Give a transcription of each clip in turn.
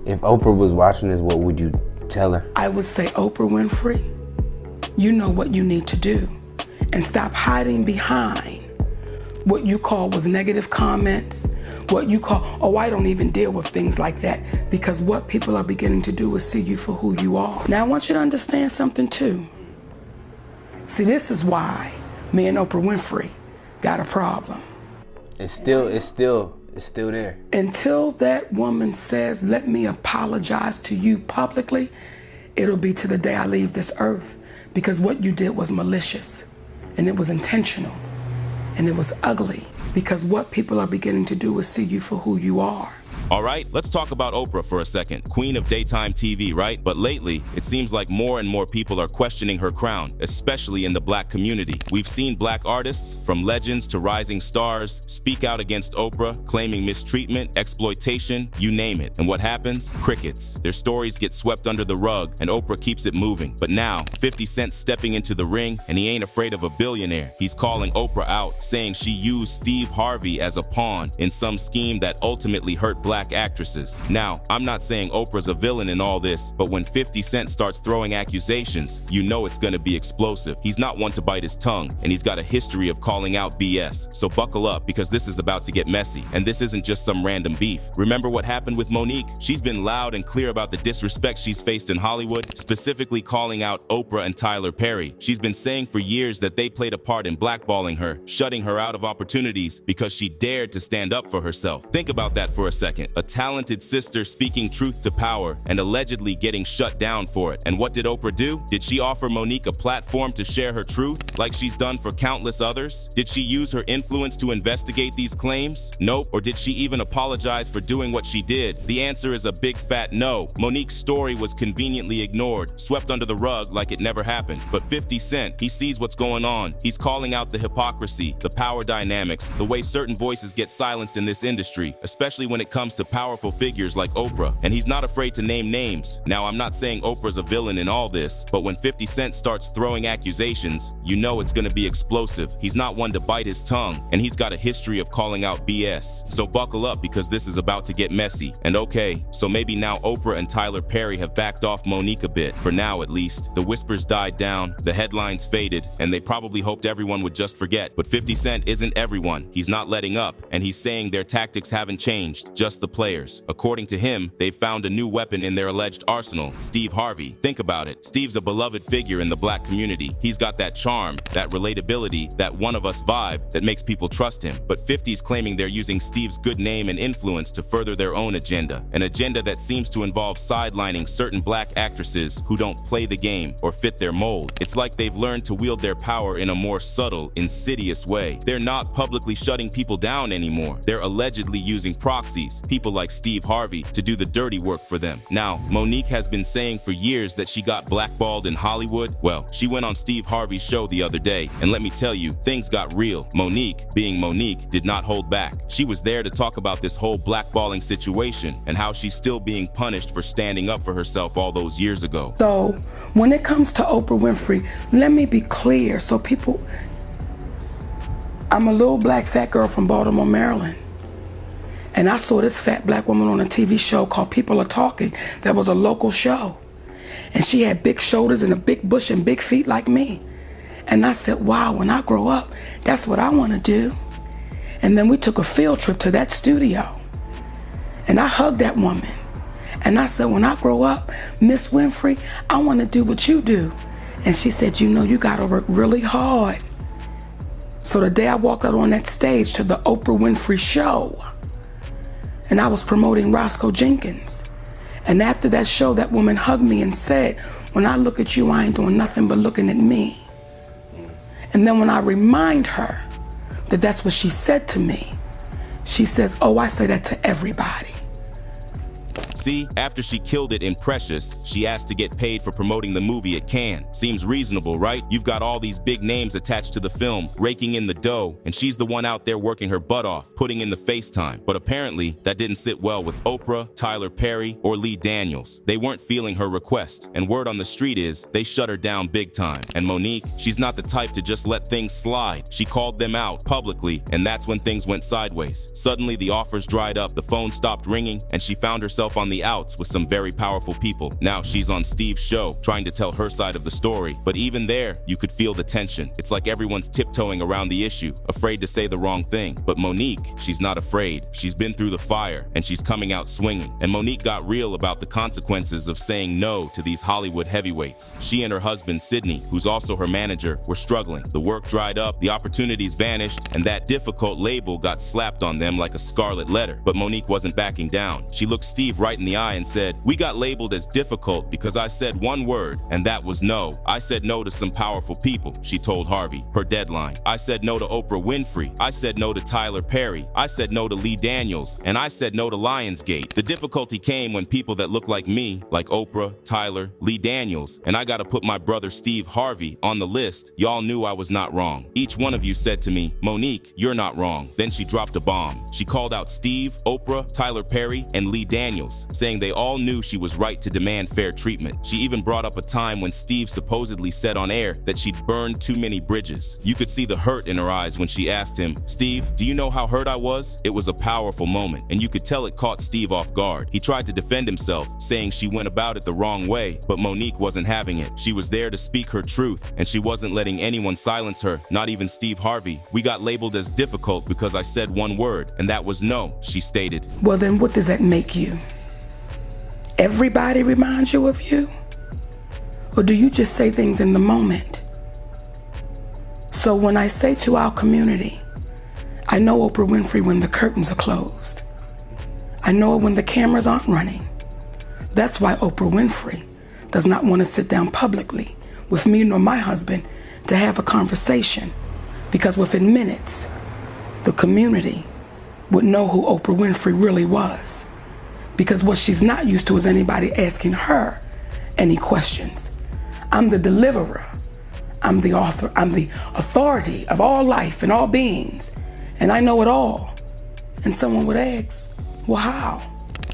If Oprah was watching this, what would you tell her? I would say, Oprah Winfrey, you know what you need to do, and stop hiding behind what you call was negative comments, what you call, oh, I don't even deal with things like that, because what people are beginning to do is see you for who you are. Now I want you to understand something too. See, this is why me and Oprah Winfrey got a problem. It's still there. Until that woman says, let me apologize to you publicly, it'll be to the day I leave this earth, because what you did was malicious, and it was intentional, and it was ugly, because what people are beginning to do is see you for who you are. All right, let's talk about Oprah for a second. Queen of daytime TV, right? But lately, it seems like more and more people are questioning her crown, especially in the Black community. We've seen Black artists, from legends to rising stars, speak out against Oprah, claiming mistreatment, exploitation, you name it. And what happens? Crickets. Their stories get swept under the rug, and Oprah keeps it moving. But now, 50 Cent's stepping into the ring, and he ain't afraid of a billionaire. He's calling Oprah out, saying she used Steve Harvey as a pawn in some scheme that ultimately hurt Black actresses. Now, I'm not saying Oprah's a villain in all this, but when 50 Cent starts throwing accusations, you know it's gonna be explosive. He's not one to bite his tongue, and he's got a history of calling out BS. So buckle up, because this is about to get messy. And this isn't just some random beef. Remember what happened with Monique? She's been loud and clear about the disrespect she's faced in Hollywood, specifically calling out Oprah and Tyler Perry. She's been saying for years that they played a part in blackballing her, shutting her out of opportunities because she dared to stand up for herself. Think about that for a second. A talented sister speaking truth to power and allegedly getting shut down for it. And what did Oprah do? Did she offer Monique a platform to share her truth, like she's done for countless others? Did she use her influence to investigate these claims? Nope. Or did she even apologize for doing what she did? The answer is a big fat no. Monique's story was conveniently ignored, swept under the rug like it never happened. But 50 Cent, he sees what's going on. He's calling out the hypocrisy, the power dynamics, the way certain voices get silenced in this industry, especially when it comes to powerful figures like Oprah. And he's not afraid to name names. Now, I'm not saying Oprah's a villain in all this, but when 50 Cent starts throwing accusations, you know it's gonna be explosive. He's not one to bite his tongue, and he's got a history of calling out BS. So buckle up, because this is about to get messy. And okay, so maybe now Oprah and Tyler Perry have backed off Monique a bit, for now at least. The whispers died down, the headlines faded, and they probably hoped everyone would just forget. But 50 Cent isn't everyone. He's not letting up, and he's saying their tactics haven't changed, just the players. According to him, they've found a new weapon in their alleged arsenal, Steve Harvey. Think about it. Steve's a beloved figure in the Black community. He's got that charm, that relatability, that one of us vibe that makes people trust him. But 50's claiming they're using Steve's good name and influence to further their own agenda, an agenda that seems to involve sidelining certain Black actresses who don't play the game or fit their mold. It's like they've learned to wield their power in a more subtle, insidious way. They're not publicly shutting people down anymore. They're allegedly using proxies, people like Steve Harvey, to do the dirty work for them. Now, Monique has been saying for years that she got blackballed in Hollywood. Well, she went on Steve Harvey's show the other day, and let me tell you, things got real. Monique, being Monique, did not hold back. She was there to talk about this whole blackballing situation and how she's still being punished for standing up for herself all those years ago. So, when it comes to Oprah Winfrey, let me be clear so people, I'm a little Black fat girl from Baltimore, Maryland. And I saw this fat Black woman on a TV show called People Are Talking. That was a local show. And she had big shoulders and a big bush and big feet like me. And I said, wow, when I grow up, that's what I want to do. And then we took a field trip to that studio. And I hugged that woman. And I said, when I grow up, Miss Winfrey, I want to do what you do. And she said, you know, you got to work really hard. So the day I walked out on that stage to the Oprah Winfrey show, and I was promoting Roscoe Jenkins. And after that show, that woman hugged me and said, when I look at you, I ain't doing nothing but looking at me. And then when I remind her that that's what she said to me, she says, oh, I say that to everybody. See, after she killed it in Precious, she asked to get paid for promoting the movie at Cannes. Seems reasonable, right? You've got all these big names attached to the film, raking in the dough, and she's the one out there working her butt off, putting in the FaceTime. But apparently, that didn't sit well with Oprah, Tyler Perry, or Lee Daniels. They weren't feeling her request, and word on the street is they shut her down big time. And Monique, she's not the type to just let things slide. She called them out publicly, and that's when things went sideways. Suddenly, the offers dried up, the phone stopped ringing, and she found herself on the the outs with some very powerful people. Now she's on Steve's show, trying to tell her side of the story. But even there, you could feel the tension. It's like everyone's tiptoeing around the issue, afraid to say the wrong thing. But Monique, she's not afraid. She's been through the fire, and she's coming out swinging. And Monique got real about the consequences of saying no to these Hollywood heavyweights. She and her husband, Sydney, who's also her manager, were struggling. The work dried up, the opportunities vanished, and that difficult label got slapped on them like a scarlet letter. But Monique wasn't backing down. She looked Steve right in the eye and said, "We got labeled as difficult because I said one word, and that was no. I said no to some powerful people," she told Harvey, her deadline. "I said no to Oprah Winfrey. I said no to Tyler Perry. I said no to Lee Daniels, and I said no to Lionsgate." The difficulty came when people that look like me, like Oprah, Tyler, Lee Daniels, and I gotta put my brother Steve Harvey on the list, y'all knew I was not wrong. Each one of you said to me, "Monique, you're not wrong." Then she dropped a bomb. She called out Steve, Oprah, Tyler Perry, and Lee Daniels, saying they all knew she was right to demand fair treatment. She even brought up a time when Steve supposedly said on air that she'd burned too many bridges. You could see the hurt in her eyes when she asked him, "Steve, do you know how hurt I was?" It was a powerful moment, and you could tell it caught Steve off guard. He tried to defend himself, saying she went about it the wrong way, but Monique wasn't having it. She was there to speak her truth, and she wasn't letting anyone silence her, not even Steve Harvey. "We got labeled as difficult because I said one word, and that was no," she stated. Well, then what does that make you? Everybody reminds you of you? Or do you just say things in the moment? So when I say to our community, I know Oprah Winfrey when the curtains are closed. I know it when the cameras aren't running. That's why Oprah Winfrey does not want to sit down publicly with me nor my husband to have a conversation, because within minutes, the community would know who Oprah Winfrey really was. Because what she's not used to is anybody asking her any questions. I'm the deliverer. I'm the author. I'm the authority of all life and all beings. And I know it all. And someone would ask, well, how?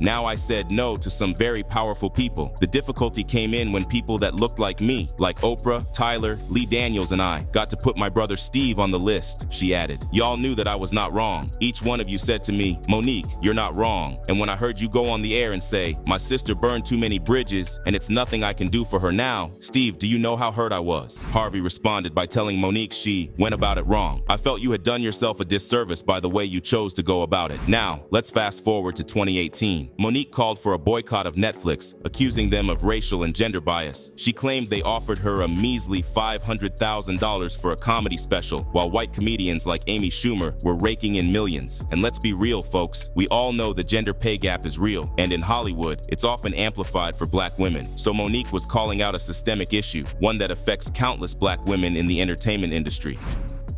Now I said no to some very powerful people. The difficulty came in when people that looked like me, like Oprah, Tyler, Lee Daniels, and I, got to put my brother Steve on the list, she added. Y'all knew that I was not wrong. Each one of you said to me, "Monique, you're not wrong." And when I heard you go on the air and say, "My sister burned too many bridges, and it's nothing I can do for her now," Steve, do you know how hurt I was? Harvey responded by telling Monique she went about it wrong. I felt you had done yourself a disservice by the way you chose to go about it. Now, let's fast forward to 2018. Monique called for a boycott of Netflix, accusing them of racial and gender bias. She claimed they offered her a measly $500,000 for a comedy special, while white comedians like Amy Schumer were raking in millions. And let's be real, folks, we all know the gender pay gap is real, and in Hollywood, it's often amplified for black women. So Monique was calling out a systemic issue, one that affects countless black women in the entertainment industry.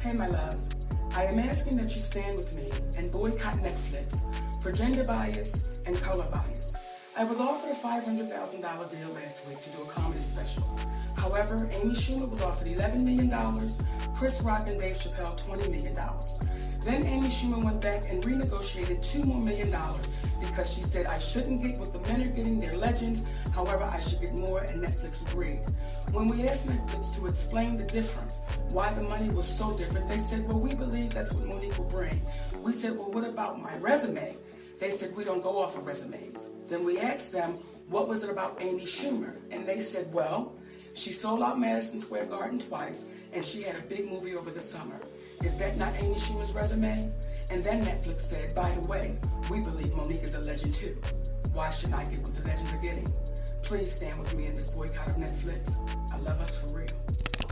Hey, my loves, I am asking that you stand with me and boycott Netflix for gender bias and color bias. I was offered a $500,000 deal last week to do a comedy special. However, Amy Schumer was offered $11 million, Chris Rock and Dave Chappelle $20 million. Then Amy Schumer went back and renegotiated $2 more million because she said I shouldn't get what the men are getting, they're legends, however I should get more, and Netflix agreed. When we asked Netflix to explain the difference, why the money was so different, they said, well, we believe that's what Monique will bring. We said, well, what about my resume? They said, we don't go off of resumes. Then we asked them, what was it about Amy Schumer? And they said, well, she sold out Madison Square Garden twice, and she had a big movie over the summer. Is that not Amy Schumer's resume? And then Netflix said, by the way, we believe Monique is a legend too. Why shouldn't I get what the legends are getting? Please stand with me in this boycott of Netflix. I love us for real.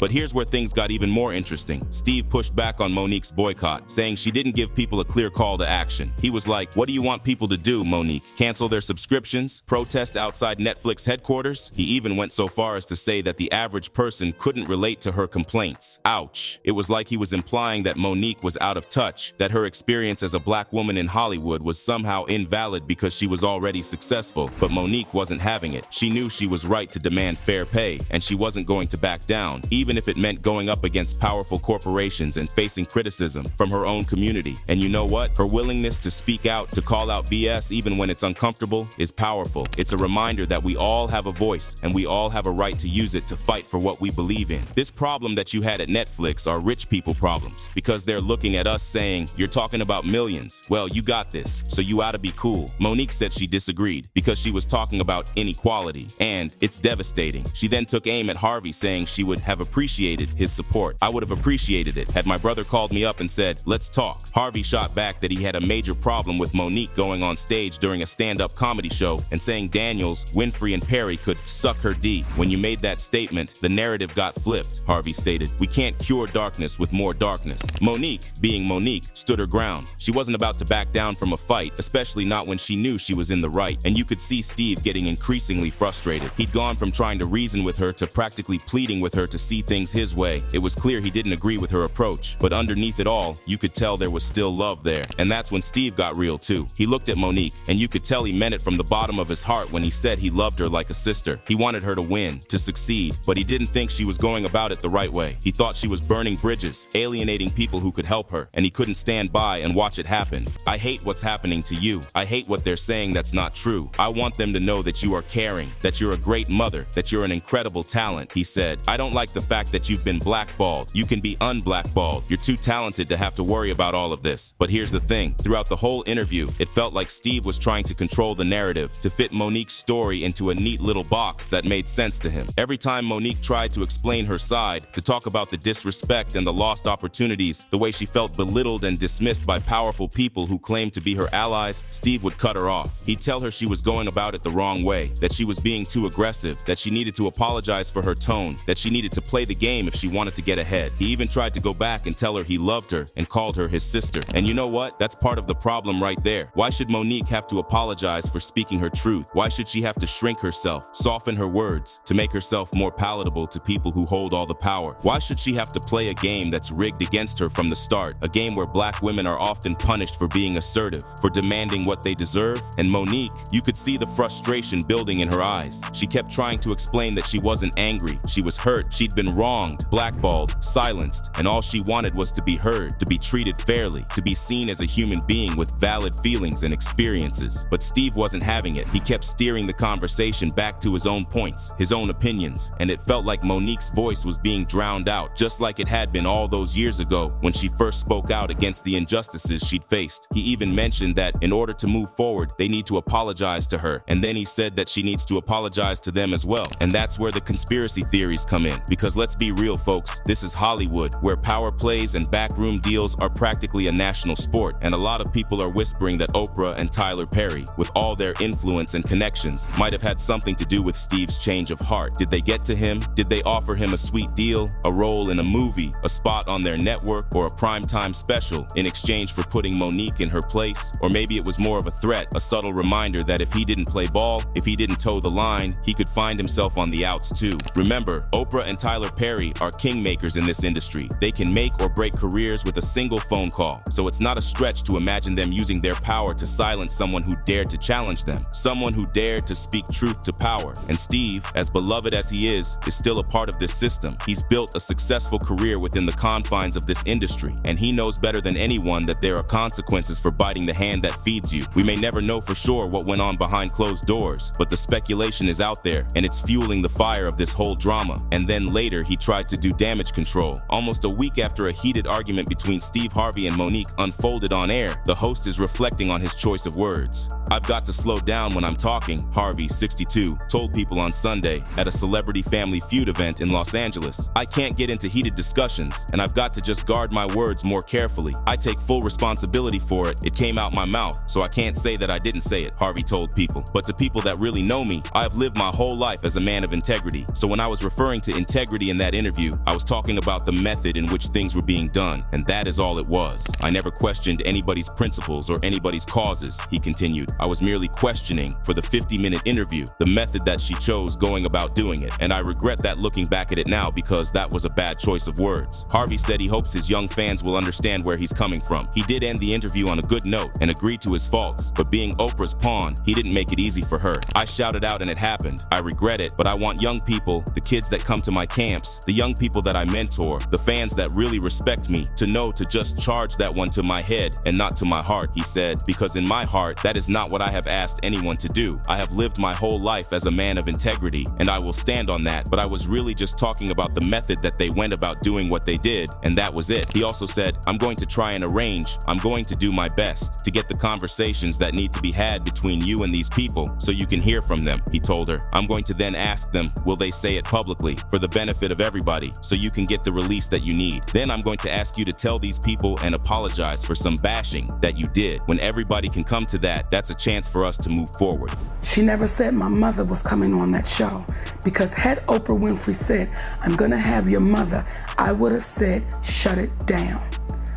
But here's where things got even more interesting. Steve pushed back on Monique's boycott, saying she didn't give people a clear call to action. He was like, what do you want people to do, Monique? Cancel their subscriptions? Protest outside Netflix headquarters? He even went so far as to say that the average person couldn't relate to her complaints. Ouch. It was like he was implying that Monique was out of touch, that her experience as a black woman in Hollywood was somehow invalid because she was already successful. But Monique wasn't having it. She knew she was right to demand fair pay, and she wasn't going to back down, even even if it meant going up against powerful corporations and facing criticism from her own community. And you know what? Her willingness to speak out, to call out BS even when it's uncomfortable, is powerful. It's a reminder that we all have a voice and we all have a right to use it to fight for what we believe in. This problem that you had at Netflix are rich people problems, because they're looking at us saying, you're talking about millions. Well, you got this, so you ought to be cool. Monique said she disagreed because she was talking about inequality, and it's devastating. She then took aim at Harvey, saying she would have appreciated his support. I would have appreciated it had my brother called me up and said, let's talk. Harvey shot back that he had a major problem with Monique going on stage during a stand-up comedy show and saying Daniels, Winfrey, and Perry could suck her D. When you made that statement, the narrative got flipped, Harvey stated. We can't cure darkness with more darkness. Monique, being Monique, stood her ground. She wasn't about to back down from a fight, especially not when she knew she was in the right. And you could see Steve getting increasingly frustrated. He'd gone from trying to reason with her to practically pleading with her to see things his way. It was clear he didn't agree with her approach, but underneath it all, you could tell there was still love there. And that's when Steve got real too. He looked at Monique, and you could tell he meant it from the bottom of his heart when he said he loved her like a sister. He wanted her to win, to succeed, but he didn't think she was going about it the right way. He thought she was burning bridges, alienating people who could help her, and he couldn't stand by and watch it happen. I hate what's happening to you. I hate what they're saying that's not true. I want them to know that you are caring, that you're a great mother, that you're an incredible talent, he said. I don't like the fact that you've been blackballed. You can be unblackballed. You're too talented to have to worry about all of this. But here's the thing. Throughout the whole interview, it felt like Steve was trying to control the narrative, to fit Monique's story into a neat little box that made sense to him. Every time Monique tried to explain her side, to talk about the disrespect and the lost opportunities, the way she felt belittled and dismissed by powerful people who claimed to be her allies, Steve would cut her off. He'd tell her she was going about it the wrong way, that she was being too aggressive, that she needed to apologize for her tone, that she needed to play the game if she wanted to get ahead. He even tried to go back and tell her he loved her and called her his sister. And you know what? That's part of the problem right there. Why should Monique have to apologize for speaking her truth? Why should she have to shrink herself, soften her words, to make herself more palatable to people who hold all the power? Why should she have to play a game that's rigged against her from the start? A game where black women are often punished for being assertive, for demanding what they deserve? And Monique, you could see the frustration building in her eyes. She kept trying to explain that she wasn't angry. She was hurt. She'd been wronged, blackballed, silenced, and all she wanted was to be heard, to be treated fairly, to be seen as a human being with valid feelings and experiences. But Steve wasn't having it. He kept steering the conversation back to his own points, his own opinions, and it felt like Monique's voice was being drowned out, just like it had been all those years ago when she first spoke out against the injustices she'd faced. He even mentioned that in order to move forward, they need to apologize to her, and then he said that she needs to apologize to them as well. And that's where the conspiracy theories come in, because let's be real, folks, this is Hollywood, where power plays and backroom deals are practically a national sport, and a lot of people are whispering that Oprah and Tyler Perry, with all their influence and connections, might have had something to do with Steve's change of heart. Did they get to him? Did they offer him a sweet deal, a role in a movie, a spot on their network, or a primetime special in exchange for putting Monique in her place? Or maybe it was more of a threat, a subtle reminder that if he didn't play ball, if he didn't toe the line, he could find himself on the outs too. Remember, Oprah and Tyler Perry are kingmakers in this industry. They can make or break careers with a single phone call, so it's not a stretch to imagine them using their power to silence someone who dared to challenge them, someone who dared to speak truth to power. And Steve, as beloved as he is still a part of this system. He's built a successful career within the confines of this industry, and he knows better than anyone that there are consequences for biting the hand that feeds you. We may never know for sure what went on behind closed doors, but the speculation is out there, and it's fueling the fire of this whole drama. And then later, he tried to do damage control. Almost a week after a heated argument between Steve Harvey and Monique unfolded on air, the host is reflecting on his choice of words. "I've got to slow down when I'm talking," Harvey, 62, told people on Sunday at a Celebrity Family Feud event in Los Angeles. "I can't get into heated discussions, and I've got to just guard my words more carefully. I take full responsibility for it. It came out my mouth, so I can't say that I didn't say it," Harvey told people. "But to people that really know me, I've lived my whole life as a man of integrity. So when I was referring to integrity in that interview, I was talking about the method in which things were being done, and that is all it was. I never questioned anybody's principles or anybody's causes," he continued. "I was merely questioning, for the 50-minute interview, the method that she chose going about doing it, and I regret that looking back at it now because that was a bad choice of words." Harvey said he hopes his young fans will understand where he's coming from. He did end the interview on a good note and agreed to his faults, but being Oprah's pawn, he didn't make it easy for her. "I shouted out and it happened. I regret it, but I want young people, the kids that come to my camp, camps, the young people that I mentor, the fans that really respect me, to know to just charge that one to my head and not to my heart, he said, because in my heart, that is not what I have asked anyone to do. I have lived my whole life as a man of integrity, and I will stand on that, but I was really just talking about the method that they went about doing what they did, and that was it. He also said, I'm going to try and arrange, I'm going to do my best to get the conversations that need to be had between you and these people so you can hear from them, he told her. I'm going to then ask them, will they say it publicly for the benefit of everybody so you can get the release that you need. Then I'm going to ask you to tell these people and apologize for some bashing that you did. When everybody can come to that, that's a chance for us to move forward. She never said my mother was coming on that show, because had Oprah Winfrey said, I'm gonna have your mother, I would have said, shut it down.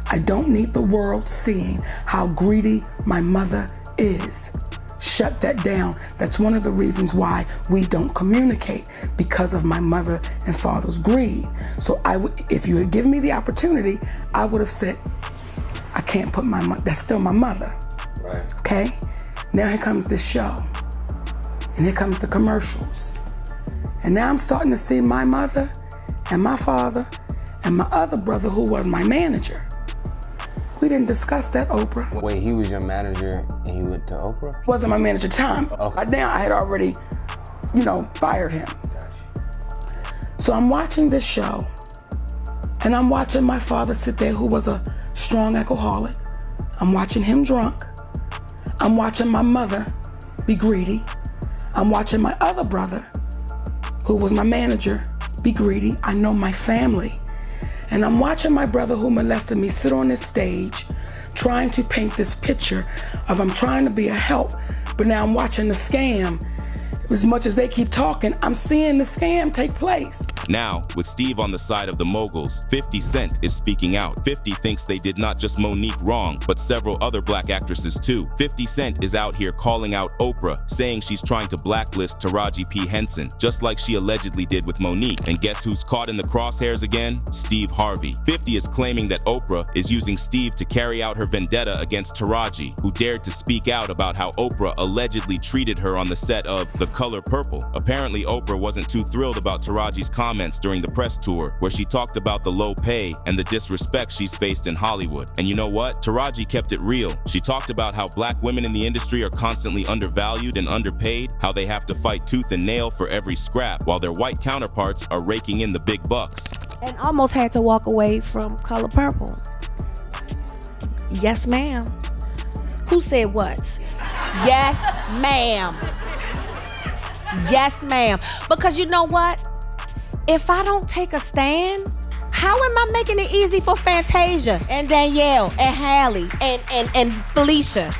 I don't need the world seeing how greedy my mother is. Shut that down. That's one of the reasons why we don't communicate, because of my mother and father's greed. So if you had given me the opportunity, I would have said, I can't put my mother, that's still my mother. Right. Okay? Now here comes this show. And here comes the commercials. And now I'm starting to see my mother and my father and my other brother, who was my manager. We didn't discuss that, Oprah. Wait, he was your manager and he went to Oprah? Wasn't my manager at the time. Okay. By now I had already, fired him. Gotcha. So I'm watching this show, and I'm watching my father sit there, who was a strong alcoholic. I'm watching him drunk. I'm watching my mother be greedy. I'm watching my other brother, who was my manager, be greedy. I know my family. And I'm watching my brother, who molested me, sit on this stage trying to paint this picture of I'm trying to be a help, but now I'm watching the scam. As much as they keep talking, I'm seeing the scam take place. Now, with Steve on the side of the moguls, 50 Cent is speaking out. 50 thinks they did not just Monique wrong, but several other black actresses too. 50 Cent is out here calling out Oprah, saying she's trying to blacklist Taraji P. Henson, just like she allegedly did with Monique. And guess who's caught in the crosshairs again? Steve Harvey. 50 is claiming that Oprah is using Steve to carry out her vendetta against Taraji, who dared to speak out about how Oprah allegedly treated her on the set of The Color Purple. Apparently, Oprah wasn't too thrilled about Taraji's comments during the press tour, where she talked about the low pay and the disrespect she's faced in Hollywood. And you know what? Taraji kept it real. She talked about how black women in the industry are constantly undervalued and underpaid, how they have to fight tooth and nail for every scrap, while their white counterparts are raking in the big bucks. And almost had to walk away from Color Purple. Yes, ma'am. Who said what? Yes, ma'am. Yes, ma'am. Because you know what? If I don't take a stand, how am I making it easy for Fantasia and Danielle and Hallie and Felicia?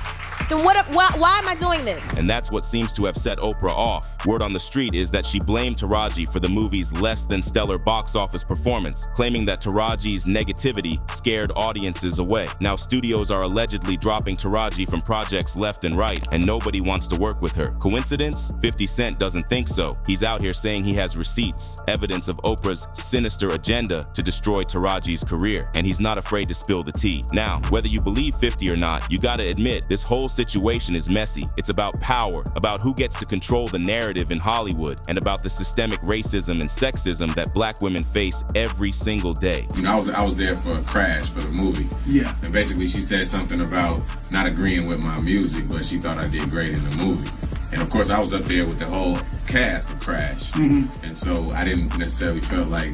Then why am I doing this? And that's what seems to have set Oprah off. Word on the street is that she blamed Taraji for the movie's less than stellar box office performance, claiming that Taraji's negativity scared audiences away. Now studios are allegedly dropping Taraji from projects left and right, and nobody wants to work with her. Coincidence? 50 Cent doesn't think so. He's out here saying he has receipts, evidence of Oprah's sinister agenda to destroy Taraji's career, and he's not afraid to spill the tea. Now, whether you believe 50 or not, you gotta admit this whole situation is messy. It's about power, about who gets to control the narrative in Hollywood, and about the systemic racism and sexism that black women face every single day. You know, I was there for a Crash for the movie. Yeah. And basically she said something about not agreeing with my music, but she thought I did great in the movie. And of course I was up there with the whole cast of Crash. Mm-hmm. And so I didn't necessarily feel like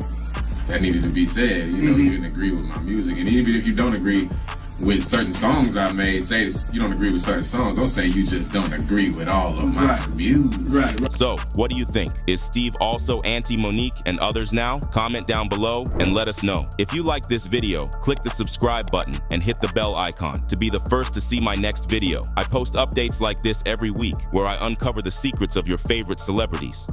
that needed to be said. You know, you didn't agree with my music. And even if you don't agree with certain songs I made, say you don't agree with certain songs, don't say you just don't agree with all of my music. Right. So, what do you think? Is Steve also anti-Monique and others now? Comment down below and let us know. If you like this video, click the subscribe button and hit the bell icon to be the first to see my next video. I post updates like this every week where I uncover the secrets of your favorite celebrities.